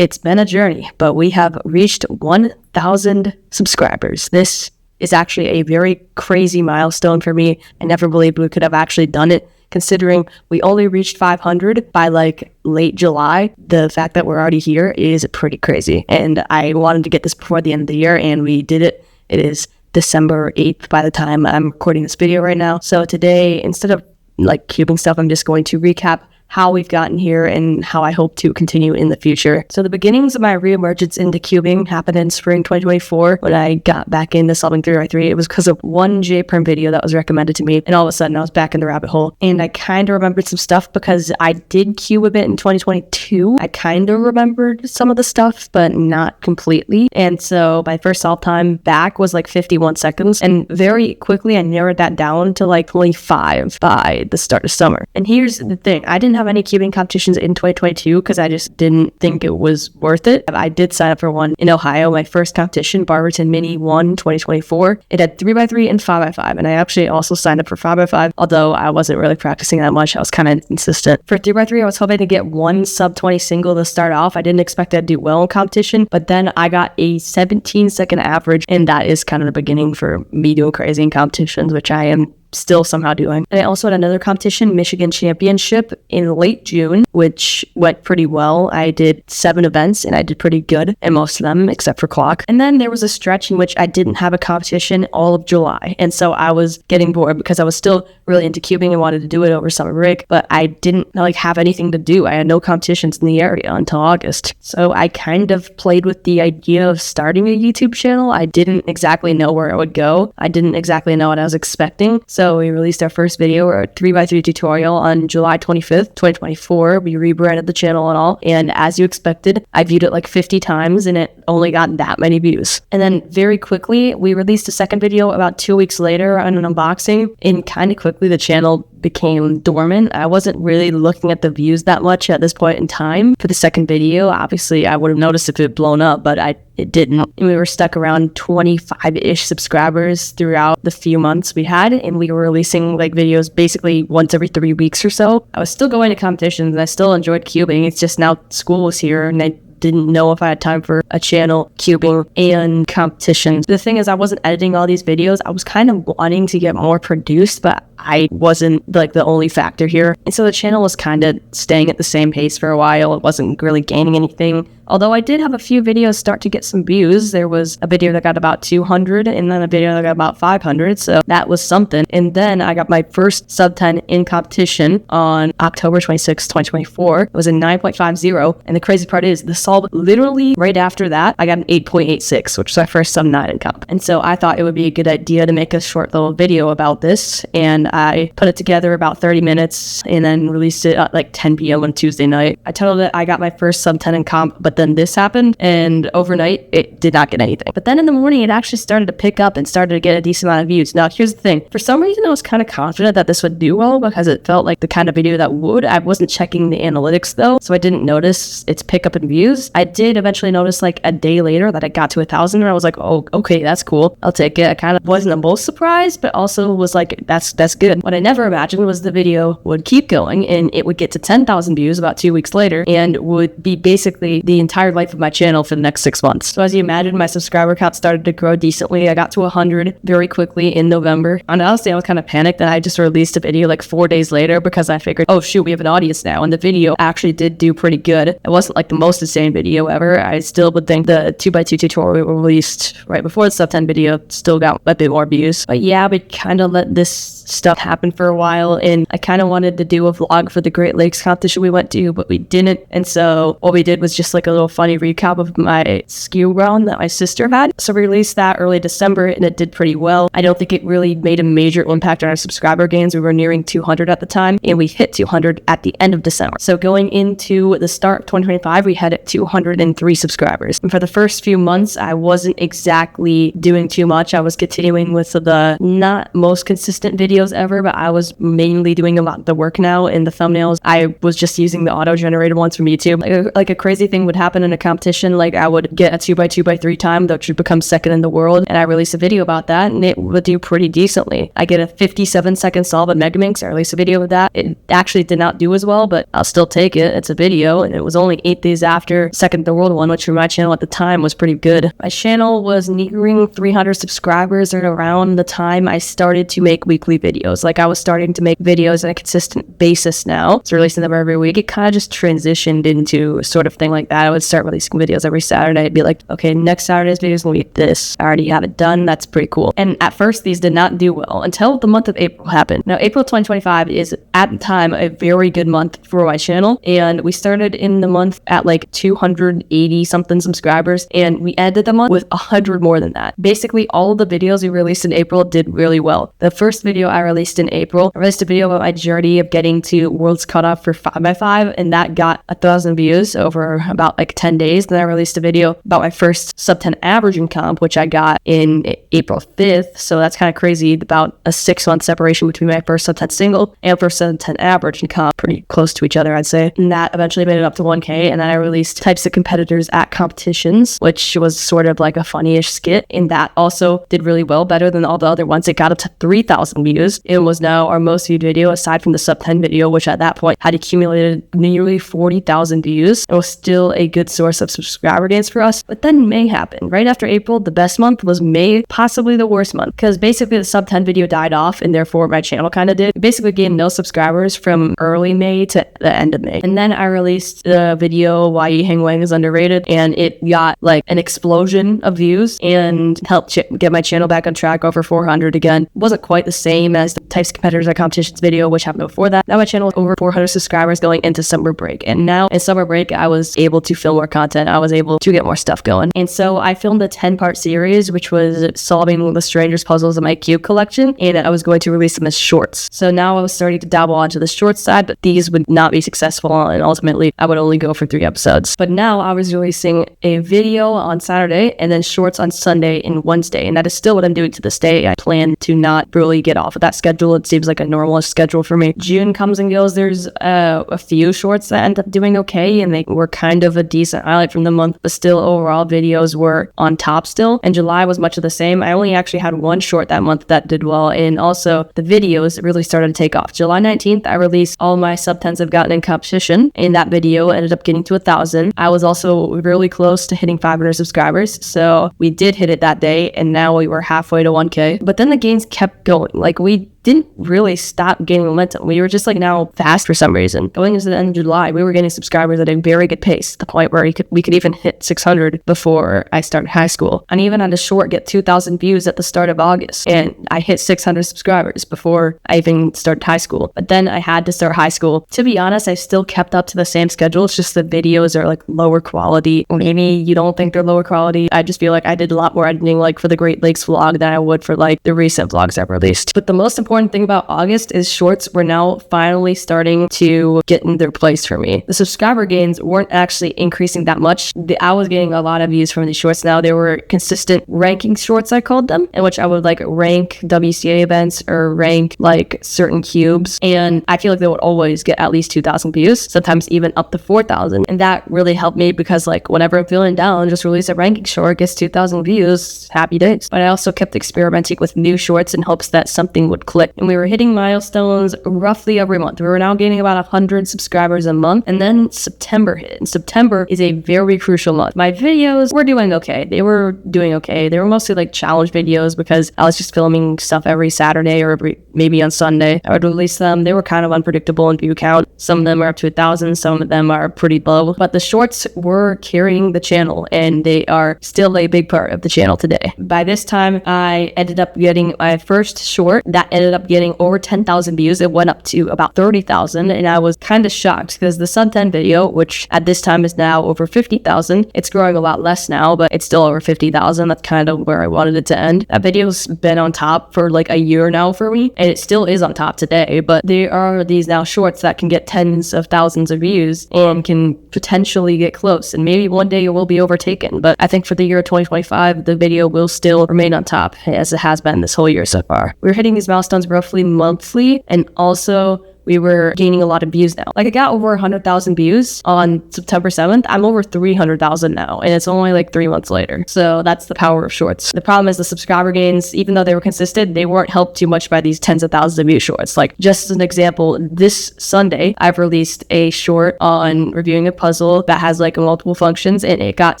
it's been a journey, but we have reached 1,000 subscribers. This is actually a very crazy milestone for me. I never believed we could have actually done it, considering we only reached 500 by like late July. The fact that we're already here is pretty crazy. And I wanted to get this before the end of the year, and we did it. It is December 8th by the time I'm recording this video right now. So today, instead of like cubing stuff, I'm just going to recap how we've gotten here and how I hope to continue in the future. So the beginnings of my reemergence into cubing happened in spring 2024 when I got back into solving 3x3. It was because of one JPerm video that was recommended to me, and all of a sudden I was back in the rabbit hole. And I kind of remembered some stuff because I did cube a bit in 2022. I kind of remembered some of the stuff, but not completely. And so my first solve time back was like 51 seconds. And very quickly I narrowed that down to like 25 by the start of summer. And here's the thing, I didn't have any cubing competitions in 2022 because I just didn't think it was worth it. I did sign up for one in Ohio, my first competition, Barberton Mini 1 2024. It had 3x3 and 5x5, and I actually also signed up for 5x5, although I wasn't really practicing that much. I was kind of inconsistent. For 3x3, I was hoping to get one sub 20 single to start off. I didn't expect to do well in competition, but then I got a 17-second average, and that is kind of the beginning for me doing crazy in competitions, which I am still somehow doing. And I also had another competition, Michigan Championship, in late June, which went pretty well. I did 7 events and I did pretty good in most of them except for clock. And then there was a stretch in which I didn't have a competition all of July. And so I was getting bored because I was still really into cubing and wanted to do it over summer break, but I didn't like have anything to do. I had no competitions in the area until August. So I kind of played with the idea of starting a YouTube channel. I didn't exactly know where it would go. I didn't exactly know what I was expecting. So we released our first video, our 3x3 tutorial, on July 25th, 2024. We rebranded the channel and all. And as you expected, I viewed it like 50 times and it only got that many views. And then very quickly, we released a second video about 2 weeks later on an unboxing. And kind of quickly, the channel became dormant. I wasn't really looking at the views that much at this point in time for the second video. Obviously, I would have noticed if it had blown up, but it didn't. And we were stuck around 25-ish subscribers throughout the few months we had, and we were releasing like videos basically once every 3 weeks or so. I was still going to competitions and I still enjoyed cubing. It's just now school was here and I didn't know if I had time for a channel, cubing, and competitions. The thing is, I wasn't editing all these videos. I was kind of wanting to get more produced, but I wasn't like the only factor here. And so the channel was kind of staying at the same pace for a while. It wasn't really gaining anything. Although I did have a few videos start to get some views. There was a video that got about 200 and then a video that got about 500. So that was something. And then I got my first sub 10 in competition on October 26, 2024. It was a 9.50. And the crazy part is the solve literally right after that, I got an 8.86, which was my first sub 9 in comp. And so I thought it would be a good idea to make a short little video about this. And I put it together about 30 minutes and then released it at like 10 p.m. on Tuesday night. I titled it, I got my first sub 10 in comp, but then this happened, and overnight it did not get anything. But then in the morning it actually started to pick up and started to get a decent amount of views. Now here's the thing, for some reason I was kind of confident that this would do well because it felt like the kind of video that would. I wasn't checking the analytics though, so I didn't notice its pickup in views. I did eventually notice like a day later that it got to 1,000, and I was like, oh, okay, that's cool, I'll take it. I kind of wasn't the most surprised, but also was like, that's good. What I never imagined was the video would keep going and it would get to 10,000 views about 2 weeks later and would be basically the entire life of my channel for the next 6 months. So as you imagine, my subscriber count started to grow decently. I got to 100 very quickly in November. And honestly, I was kind of panicked that I just released a video like 4 days later because I figured, oh shoot, we have an audience now. And the video actually did do pretty good. It wasn't like the most insane video ever. I still would think the 2x2 tutorial we released right before the sub 10 video still got a bit more views. But yeah, we kind of let this stuff happen for a while, and I kind of wanted to do a vlog for the Great Lakes competition we went to, but we didn't. And so what we did was just like a little funny recap of my skew round that my sister had. So we released that early December and it did pretty well. I don't think it really made a major impact on our subscriber gains. We were nearing 200 at the time and we hit 200 at the end of December. So going into the start of 2025, we had 203 subscribers. And for the first few months, I wasn't exactly doing too much. I was continuing with the not most consistent videos videos ever, but I was mainly doing a lot of the work now in the thumbnails. I was just using the auto-generated ones from YouTube. Like a crazy thing would happen in a competition. Like I would get a 2x2x3 time that should become second in the world, and I release a video about that, and it would do pretty decently. I get a 57-second solve at Megaminx. I released a video of that. It actually did not do as well, but I'll still take it. It's a video, and it was only 8 days after second in the world one, which for my channel at the time was pretty good. My channel was nearing 300 subscribers at around the time I started to make weekly videos. Like I was starting to make videos on a consistent basis now. It's releasing them every week. It kind of just transitioned into a sort of thing like that. I would start releasing videos every Saturday. I'd be like, okay, next Saturday's video is going to be this. I already have it done. That's pretty cool. And at first, these did not do well until the month of April happened. Now, April 2025 is at the time a very good month for my channel. And we started in the month at like 280 something subscribers, and we ended the month with 100 more than that. Basically, all of the videos we released in April did really well. The first video I released in April, I released a video about my journey of getting to world's cutoff for 5x5, and that got 1,000 views over about like 10 days. Then I released a video about my first sub 10 averaging comp, which I got in April 5th. So that's kind of crazy. About a 6-month separation between my first sub 10 single and first sub 10 average and comp, pretty close to each other, I'd say. And that eventually made it up to 1K. And then I released types of competitors at competitions, which was sort of like a funny-ish skit. And that also did really well, better than all the other ones. It got up to 3,000 views. It was now our most viewed video aside from the sub 10 video, which at that point had accumulated nearly 40,000 views. It was still a good source of subscriber gains for us. But then May happened. Right after April, the best month was May, possibly the worst month, because basically the sub 10 video died off, and therefore my channel kind of did. It basically gained no subscribers from early May to the end of May. And then I released the video Why Yi Hang Wang is Underrated, and it got like an explosion of views and helped get my channel back on track over 400 again. It wasn't quite the same as the types of competitors at competitions video, which happened before that. Now my channel was over 400 subscribers going into summer break. And now in summer break, I was able to film more content. I was able to get more stuff going. And so I filmed a 10-part series, which was solving the strangest puzzles in my cube collection. And I was going to release them as shorts. So now I was starting to dabble onto the short side, but these would not be successful. And ultimately, I would only go for 3 episodes. But now I was releasing a video on Saturday and then shorts on Sunday and Wednesday. And that is still what I'm doing to this day. I plan to not really get off of that schedule. It seems like a normal schedule for me. June comes and goes. There's a few shorts that end up doing okay, and they were kind of a decent highlight from the month, but still overall videos were on top still. And July was much of the same. I only actually had one short that month that did well, and also the videos really started to take off. July 19th, I released all my sub 10s I've gotten in competition, and that video ended up getting to 1,000. I was also really close to hitting 500 subscribers, so we did hit it that day, and now we were halfway to 1K. But then the gains kept going. Like, we didn't really stop gaining momentum. We were just like now fast for some reason. Going into the end of July, we were getting subscribers at a very good pace, to the point where we could even hit 600 before I started high school. And even on a short, get 2,000 views at the start of August. And I hit 600 subscribers before I even started high school. But then I had to start high school. To be honest, I still kept up to the same schedule. It's just the videos are like lower quality. Maybe you don't think they're lower quality. I just feel like I did a lot more editing like for the Great Lakes vlog than I would for like the recent vlogs I've released. But the most important thing about August is shorts were now finally starting to get in their place for me. The subscriber gains weren't actually increasing that much. I was getting a lot of views from these shorts now. They were consistent ranking shorts, I called them, in which I would like rank WCA events or rank like certain cubes. And I feel like they would always get at least 2,000 views, sometimes even up to 4,000. And that really helped me because like whenever I'm feeling down, just release a ranking short, gets 2,000 views, happy days. But I also kept experimenting with new shorts in hopes that something would click. And we were hitting milestones roughly every month. We were now gaining about 100 subscribers a month. And then September hit. And September is a very crucial month. My videos were doing okay. They were doing okay. They were mostly like challenge videos because I was just filming stuff every Saturday or maybe on Sunday. I would release them. They were kind of unpredictable in view count. Some of them are up to 1,000. Some of them are pretty low. But the shorts were carrying the channel, and they are still a big part of the channel today. By this time, I ended up getting my first short that ended up getting over 10,000 views. It went up to about 30,000, and I was kind of shocked because the sub 10 video, which at this time is now over 50,000, it's growing a lot less now, but it's still over 50,000. That's kind of where I wanted it to end. That video's been on top for like a year now for me, and it still is on top today, but there are these now shorts that can get tens of thousands of views and can potentially get close, and maybe one day it will be overtaken. But I think for the year 2025, the video will still remain on top as it has been this whole year so far. We're hitting these milestones milestones roughly monthly, and also we were gaining a lot of views now. Like, I got over 100,000 views on September 7th. I'm over 300,000 now, and it's only like 3 months later. So that's the power of shorts. The problem is the subscriber gains, even though they were consistent, they weren't helped too much by these tens of thousands of view shorts. Like, just as an example, this Sunday, I've released a short on reviewing a puzzle that has like multiple functions, and it got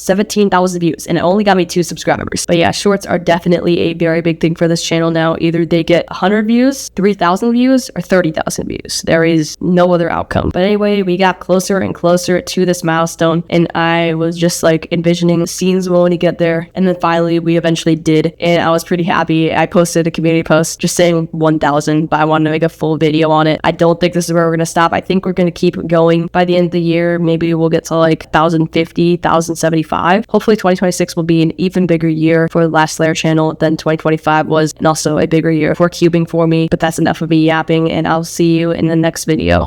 17,000 views, and it only got me 2 subscribers. But yeah, shorts are definitely a very big thing for this channel now. Either they get 100 views, 3,000 views, or 30,000 views. There is no other outcome. But anyway, we got closer and closer to this milestone, and I was just like envisioning the scenes when we get there. And then finally, we eventually did, and I was pretty happy. I posted a community post just saying 1,000, but I wanted to make a full video on it. I don't think this is where we're gonna stop. I think we're gonna keep going. By the end of the year, maybe we'll get to like 1,050, 1,075. Hopefully 2026 will be an even bigger year for the Last Layer channel than 2025 was, and also a bigger year for cubing for me. But that's enough of me yapping, and I'll see you in the next video.